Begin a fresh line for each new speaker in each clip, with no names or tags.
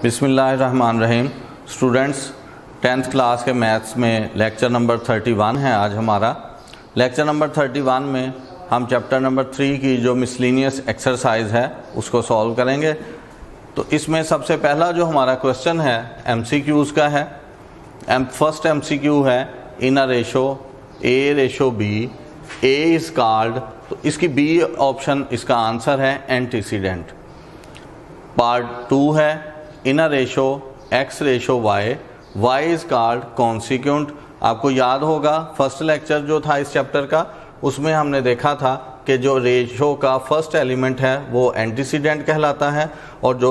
बिस्मिल्लाहिर्रहमानिर्रहीम। Students, 10th class के maths में लेक्चर नंबर 31 है आज हमारा। लेक्चर नंबर 31 में हम चैप्टर नंबर 3 की जो मिसलिनियस एक्सरसाइज है उसको सॉल्व करेंगे। तो इसमें सबसे पहला जो हमारा क्वेश्चन है MCQs का है। फर्स्ट MCQ है in a ratio A:B A is called, तो इसकी B ऑप्शन इसका आंसर है एंटीसीडेंट। पार्ट 2 है in a ratio X:Y Y is called consequent. आपको याद होगा फर्स्ट लेक्चर जो था इस चैप्टर का, उसमें हमने देखा था कि जो रेशो का फर्स्ट एलिमेंट है वो एंटीसीडेंट कहलाता है और जो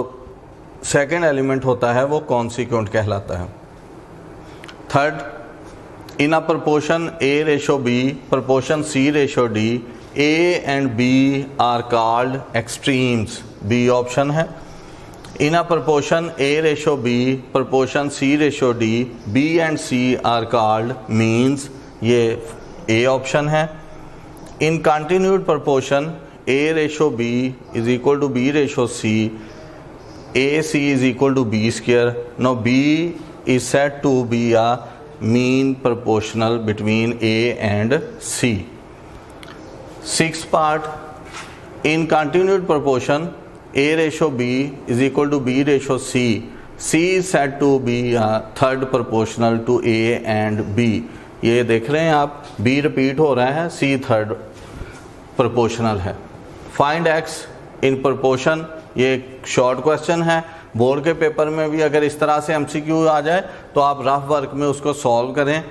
सेकंड एलिमेंट होता है वो कॉन्सिक्वेंट कहलाता है। Third, in a proportion A:B proportion C:D A and B are called extremes. B option है। In a proportion A:B proportion C:D B and C are called means, ये A ऑप्शन है। In continued proportion A:B is equal to B:C AC is equal to B²। Now B is said to be a mean proportional between A and C. Sixth part, in continued proportion A:B is equal to B:C. C is said to be a third proportional to A and B. ये देख रहे हैं आप, B repeat हो रहा है, C third proportional है। Find X in proportion, ये एक शॉर्ट क्वेश्चन है। बोर्ड के पेपर में भी अगर इस तरह से MCQ आ जाए तो आप रफ वर्क में उसको सॉल्व करें।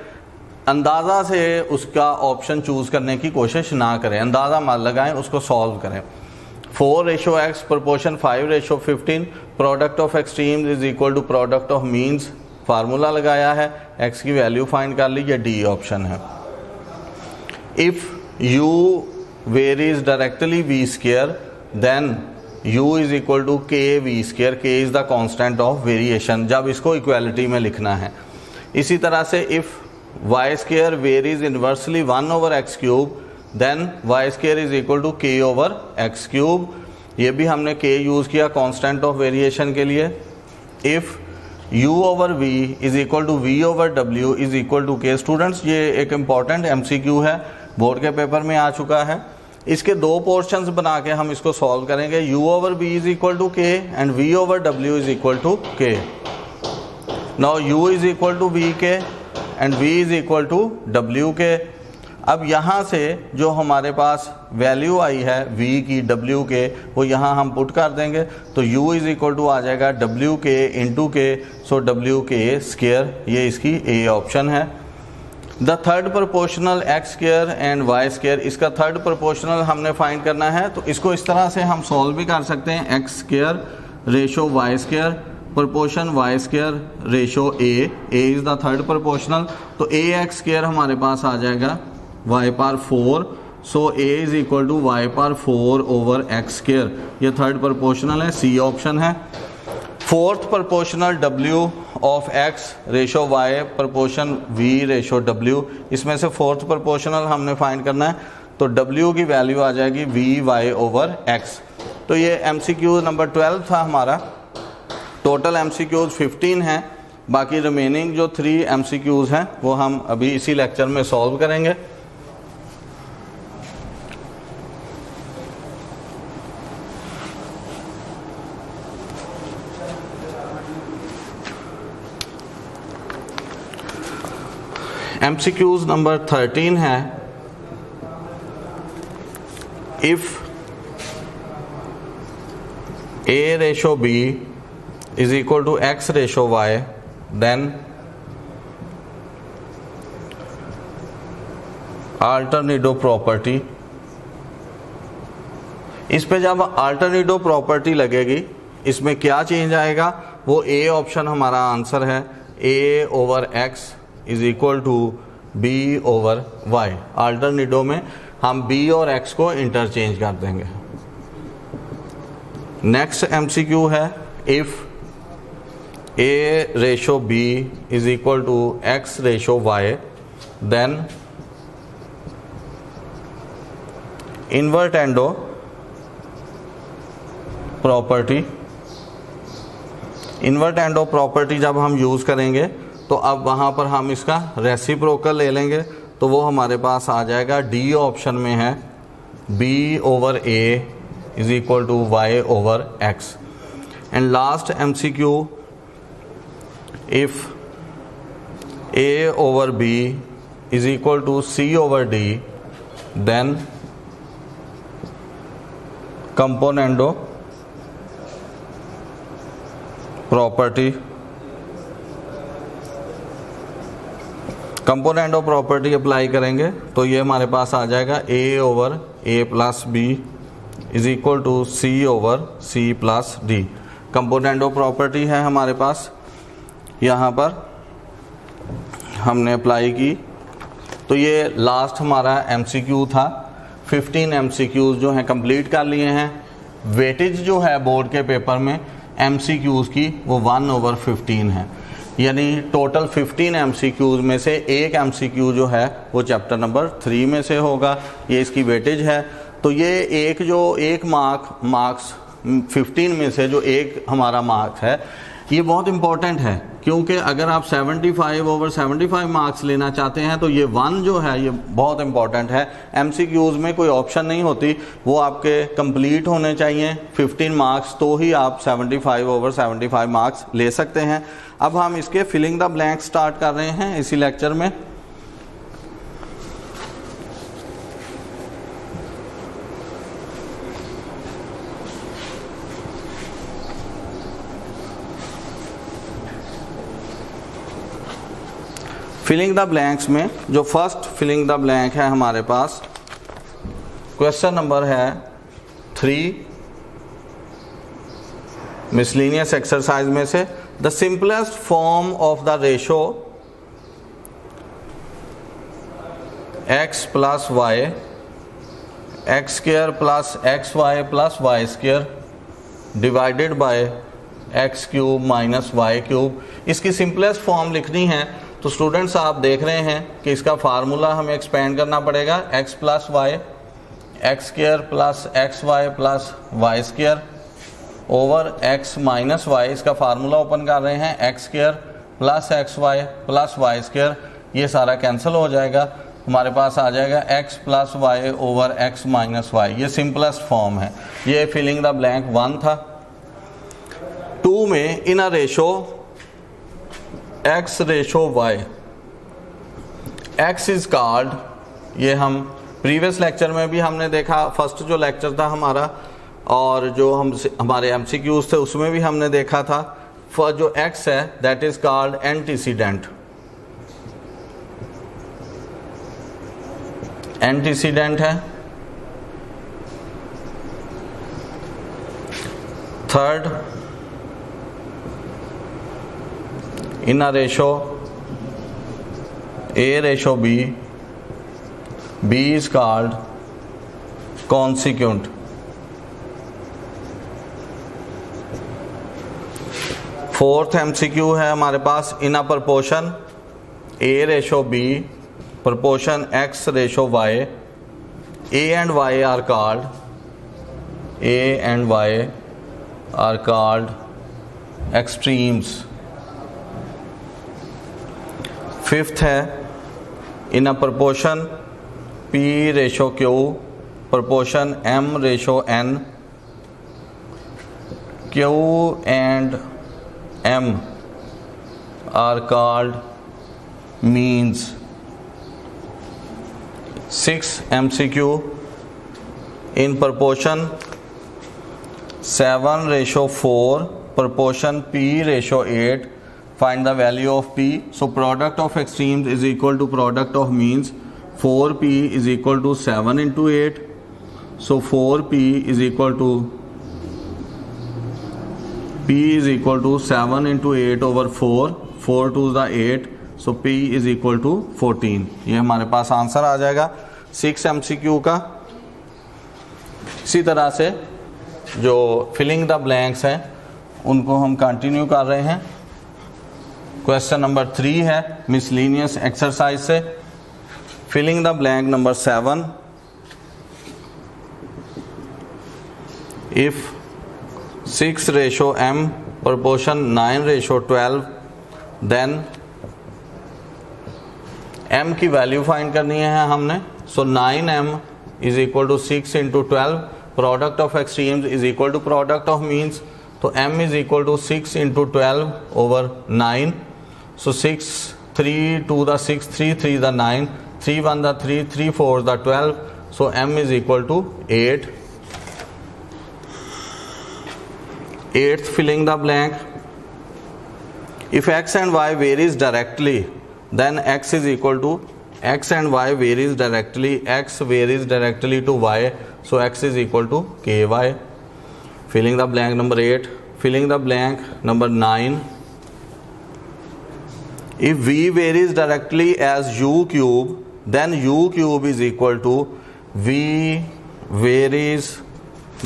अंदाज़ा से उसका ऑप्शन चूज़ करने की कोशिश ना करें, अंदाज़ा मत लगाएं, उसको सॉल्व करें। 4:X proportion 5:15 product of extremes is equal to product of means. Formula लगाया है, X की वैल्यू फाइंड कर ली, ये D ऑप्शन है। If U varies directly V² then U is equal to KV²। K is the constant of variation, जब इसको equality में लिखना है। इसी तरह से if Y² varies inversely 1/x³ then Y² is equal to K/x³। ये भी हमने K यूज़ किया कांस्टेंट ऑफ वेरिएशन के लिए। If U/V is equal to V/W is equal to K। Students, ये एक इम्पॉर्टेंट MCQ है, बोर्ड के पेपर में आ चुका है। इसके दो पोर्शंस बना के हम इसको सॉल्व करेंगे। U/V is equal to K and V/W is equal to K। Now U is equal to VK and V is equal to WK। अब यहाँ से जो हमारे पास वैल्यू आई है V की W के, वो यहाँ हम पुट कर देंगे, तो U इज इक्वल टू आ जाएगा WK इंटू K, सो WK²। ये इसकी A ऑप्शन है। The third proportional X² and Y², इसका थर्ड प्रोपोर्शनल हमने फाइंड करना है, तो इसको इस तरह से हम सॉल्व भी कर सकते हैं। X² ratio Y² proportion Y² ratio A is the third proportional, तो AX² हमारे पास आ जाएगा Y⁴, so A is equal to Y⁴/X²। ये थर्ड प्रोपोर्शनल है, C ऑप्शन है। Fourth proportional W of X ratio Y proportion V ratio W, इसमें से फोर्थ प्रोपोर्शनल हमने फाइंड करना है, तो W की वैल्यू आ जाएगी VY/X। तो ये MCQ नंबर 12 था हमारा। टोटल MCQs 15 हैं, बाकी रिमेनिंग जो 3 MCQs हैं वो हम अभी इसी लेक्चर में सॉल्व करेंगे। MCQs नंबर 13 है, if A:B is equal to X:Y then alternative property. इस पे जब अल्टरनेटिव प्रॉपर्टी लगेगी, इसमें क्या चेंज आएगा, वो A ऑप्शन हमारा आंसर है। A/X is equal to B/Y। Alternative में हम B और X को इंटरचेंज कर देंगे। नेक्स्ट MCQ है, if A:B is equal to X:Y then invertendo property invertendo property जब हम यूज़ करेंगे तो अब वहाँ पर हम इसका रेसिप्रोकल ले लेंगे, तो वो हमारे पास आ जाएगा डी ऑप्शन में है b/a is equal to y/x। And last MCQ, if a/b is equal to c/d then componendo property apply करेंगे तो ये हमारे पास आ जाएगा a/a plus b is equal to c/c plus d। Componendo property है हमारे पास, यहाँ पर हमने अप्लाई की। तो ये लास्ट हमारा MCQ था। 15 MCQs जो हैं कंप्लीट कर लिए हैं। वेटेज जो है बोर्ड के पेपर में MCQs की वो 1/15 है, यानी टोटल 15 MCQs में से एक MCQ जो है वो चैप्टर नंबर 3 में से होगा। ये इसकी वेटेज है। तो ये एक मार्क्स 15 में से जो एक हमारा मार्क्स है ये बहुत इंपॉर्टेंट है, क्योंकि अगर आप 75/75 मार्क्स लेना चाहते हैं तो ये 1 जो है ये बहुत इंपॉर्टेंट है। MCQs में कोई ऑप्शन नहीं होती, वो आपके कंप्लीट होने चाहिए 15 मार्क्स, तो ही आप 75/75 मार्क्स ले सकते हैं। अब हम इसके फिलिंग द ब्लैंक स्टार्ट कर रहे हैं इसी लेक्चर में। फिलिंग द ब्लैंक्स में जो फर्स्ट फिलिंग द ब्लैंक है हमारे पास, क्वेश्चन नंबर है 3 मिसलेनियस एक्सरसाइज में से the simplest form of the ratio x plus Y x square plus xy plus Y square divided by x cube minus Y cube. इसकी simplest form लिखनी है तो students आप देख रहे हैं कि इसका फार्मूला हमें एक्सपेंड करना पड़ेगा। x plus Y X square plus X Y plus Y square over x minus Y. इसका फार्मूला ओपन कर रहे हैं x square plus X Y plus Y square. ये सारा कैंसिल हो जाएगा, हमारे पास आ जाएगा x plus y over x minus y. ये सिंपलेस्ट फॉर्म है। ये फिलिंग द ब्लैंक 1 था। 2 में in a ratio x ratio y x is called, ये हम प्रीवियस लेक्चर में भी हमने देखा, फर्स्ट जो लेक्चर था हमारा और जो हमारे MCQs थे उसमें भी हमने देखा था। फर्स्ट जो x है that is called antecedent. Antecedent है। Third, in a ratio A ratio B, B is called consequent। Fourth MCQ है हमारे पास in a proportion A ratio B, proportion X ratio Y, A and Y are called extremes। Fifth है in a proportion P ratio Q, proportion M ratio N, Q and M are called means। 6 MCQ in proportion 7 ratio 4, proportion P ratio 8, find the value of P। so product of extremes is equal to product of means। 4P is equal to 7 into 8, so 4P is equal to 7 into 8 over 4, 4 2 is the 8, so P is equal to 14। ये हमारे पास answer आ जाएगा 6 MCQ का। इसी तरह से जो filling the blanks हैं उनको हम कंटिन्यू कर रहे हैं। क्वेश्चन नंबर 3 है मिसलेनियस एक्सरसाइज से, filling the blank number 7। If 6 ratio M proportion 9:12, then m की वैल्यू फाइंड करनी है हमने। So 9m is equal to 6 into 12, product of extremes is equal to product of means, तो m is equal to 6 into 12 over 9। So 6 3 2 the 6, 3 3 the 9, 3 1 the 3, 3 4 the 12, so m is equal to 8। 8th, filling the blank. If x and y varies directly, then x is equal to, x and y varies directly, x varies directly to y, so x is equal to ky. Filling the blank number 8. Filling the blank number 9. If v varies directly as u cube, then u cube is equal to v varies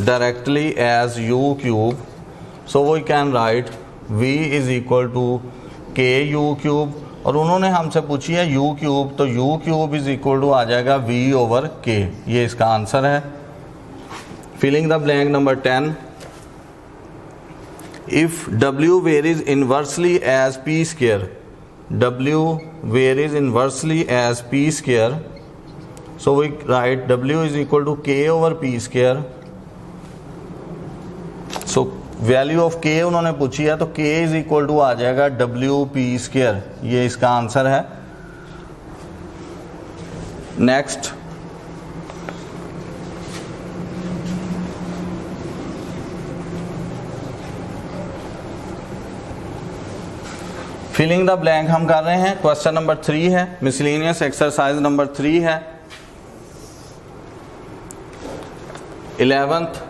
directly as u cube, so we can write v is equal to k u cube, और उन्होंने हमसे पूछी है u cube, तो u cube is equal to आ जाएगा v over k, ये इसका आंसर है। Filling the blank number 10। If w varies inversely as p square, w varies inversely as p square, so we write w is equal to k over p square। so value of k उन्होंने पूछी है, तो k is equal to आ जाएगा W P square, ये इसका answer है। Next, filling the blank हम कर रहे हैं। क्वेश्चन नंबर 3 है, मिसलेनियस एक्सरसाइज नंबर 3 है। 11th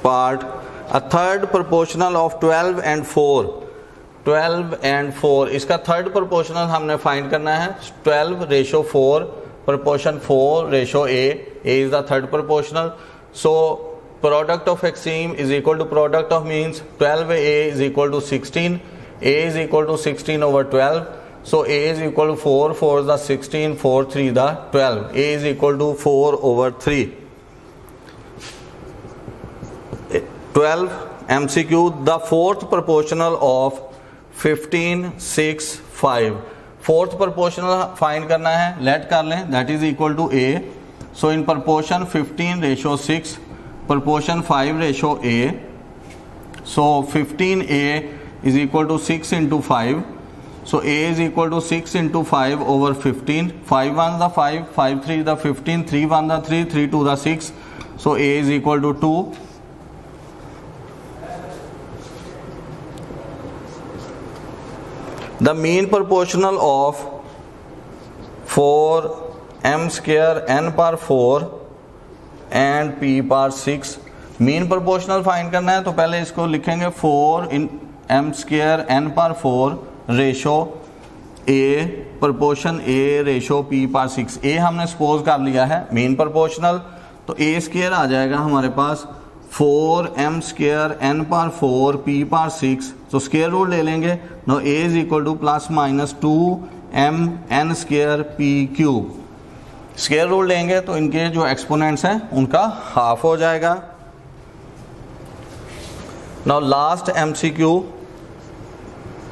part, a third proportional of 12 and 4, 12 and 4, इसका थर्ड प्रोपोर्शनल हमने फाइंड करना है। 12:4, proportion 4:a, a is the third proportional, so product of extreme is equal to product of means, 12a is equal to 16, a is equal to 16 over 12, so a is equal to 4, 4 is the 16, 4 3 the 12, a is equal to 4 over 3। 12 MCQ, the fourth proportional of 15 6 5, fourth proportional find करना है, let कर लें, that is equal to a, so in proportion 15:6, proportion 5:a, so 15a is equal to 6 into 5, so a is equal to 6 into 5 over 15, 5 1 the 5, 5 3 the 15, 3 1 the 3, 3 2 the 6, so a is equal to 2। The mean proportional of 4 m square n par 4 and p par 6, mean proportional find करना है, तो पहले इसको लिखेंगे 4 इन m square n par 4 ratio a, proportion a ratio p par 6। a हमने suppose कर लिया है मीन प्रोपोर्शनल, तो a स्क्वायर आ जाएगा हमारे पास 4 m square n par 4 p par 6, तो स्क्वायर रूट ले लेंगे, no a is equal to plus minus 2 m n square p cube, square root लेंगे तो इनके जो एक्सपोनेंट्स हैं उनका हाफ हो जाएगा। Now last MCQ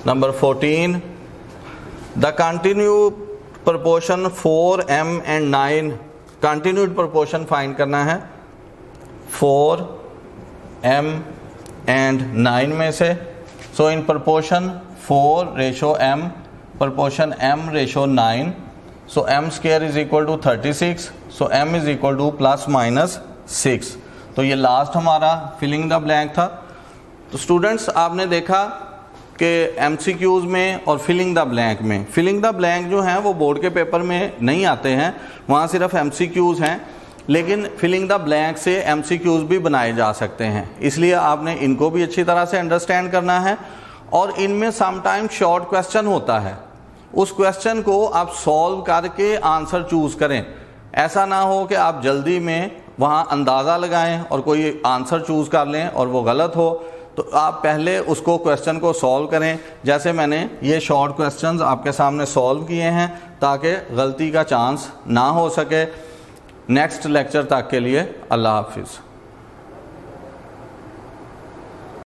number 14, the continue proportion 4m and 9, continued proportion find करना है 4m एंड 9 में से, so in proportion 4:m, proportion m ratio 9, so m square is equal to 36, so m is equal to plus minus 6। तो ये last हमारा filling the blank था। तो students आपने देखा कि MCQs में और फिलिंग द ब्लैंक में, फिलिंग द ब्लैंक जो हैं वो बोर्ड के पेपर में नहीं आते हैं, वहाँ सिर्फ MCQs हैं, लेकिन फिलिंग द ब्लैंक से MCQs भी बनाए जा सकते हैं, इसलिए आपने इनको भी अच्छी तरह से अंडरस्टैंड करना है। और इनमें समटाइम शॉर्ट क्वेश्चन होता है, उस क्वेश्चन को आप सॉल्व करके आंसर चूज करें, ऐसा ना हो कि आप जल्दी में वहाँ अंदाज़ा लगाएं और कोई आंसर चूज कर लें और वो गलत हो। तो आप पहले उसको क्वेश्चन को सॉल्व करें, जैसे मैंने ये शॉर्ट क्वेश्चंस आपके सामने सॉल्व किए हैं ताकि गलती का चांस ना हो सके। नेक्स्ट लेक्चर तक के लिए अल्लाह हाफिज़।